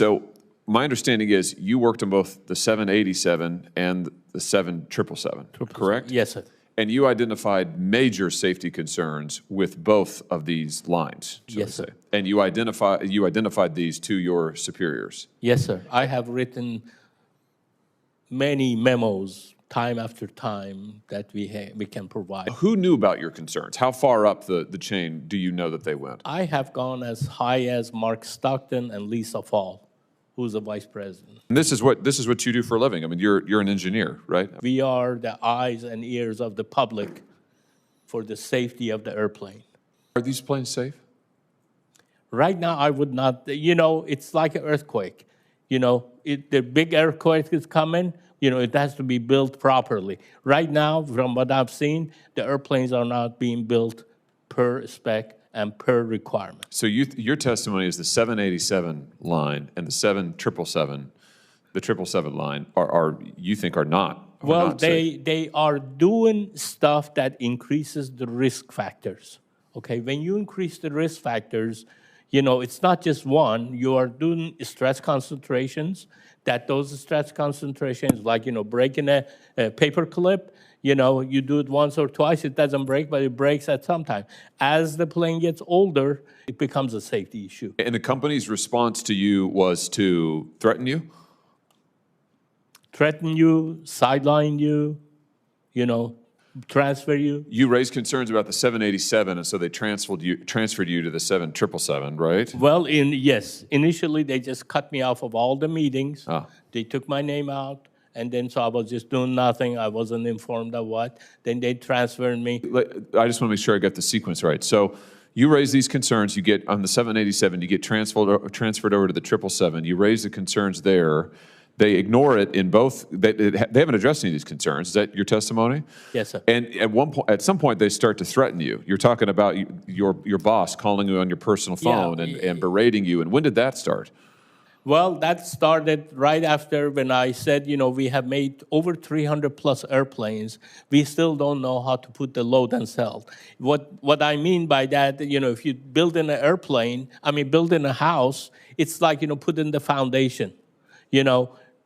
So my understanding is you worked on both the 787 and the 7777, correct? Yes, sir. And you identified major safety concerns with both of these lines, shall we Yes, sir. say. And you identified these to your superiors. Yes, sir. I have written many memos time after time that we can provide. Who knew about your concerns? How far up the chain do you know that they went? I have gone as high as Mark Stockton and Lisa Fall, who's the vice president. And this is what you do for a living. I mean, you're an engineer, right? We are the eyes and ears of the public for the safety of the airplane. Are these planes safe? Right now, I would not, it's like an earthquake. The big earthquake is coming, it has to be built properly. Right now, from what I've seen, the airplanes are not being built per spec and per requirement. So your testimony is the 787 line and the 777 line are you think are not. Well, they are doing stuff that increases the risk factors. Okay, when you increase the risk factors, it's not just one. You are doing stress concentrations. Those stress concentrations, like breaking a paper clip. You do it once or twice, it doesn't break, but it breaks at some time. As the plane gets older, it becomes a safety issue. And the company's response to you was to threaten you? Threaten you, sideline you, transfer you. You raised concerns about the 787, and so they transferred you to the 7777, right? Well, yes. Initially, they just cut me off of all the meetings. They took my name out. And then, so I was just doing nothing. I wasn't informed of what. Then they transferred me. I just want to make sure I got the sequence right. So you raise these concerns. You get on the 787. You get transferred over to the 777. You raise the concerns there. They ignore it in both. They haven't addressed any of these concerns. Is that your testimony? Yes, sir. And at some point, they start to threaten you. You're talking about your boss calling you on your personal phone and berating you. And when did that start? Well, that started right after when I said, we have made over 300 plus airplanes. We still don't know how to put the load and sell. What I mean by that, if you build in an airplane, build in a house, it's like, putting the foundation.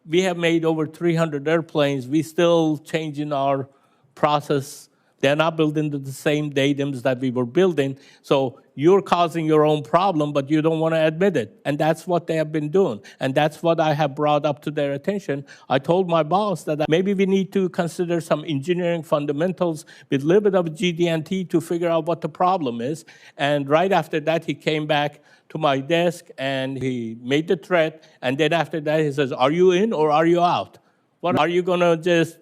We have made over 300 airplanes. We still changing our process. They're not building the same datums that we were building. So you're causing your own problem, but you don't want to admit it. And that's what they have been doing. And that's what I have brought up to their attention. I told my boss that maybe we need to consider some engineering fundamentals with a little bit of GD&T to figure out what the problem is. And right after that, he came back to my desk and he made the threat. And then after that, he says, are you in or are you out? What, are you going to just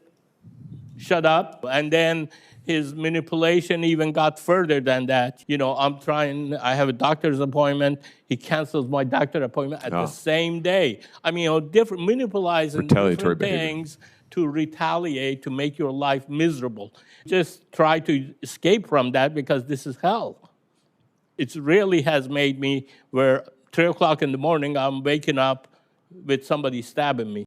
shut up? And then his manipulation even got further than that. I have a doctor's appointment. He cancels my doctor appointment at the same day. Different manipulating different things to retaliate, to make your life miserable. Just try to escape from that because this is hell. It really has made me where 3 o'clock in the morning, I'm waking up with somebody stabbing me.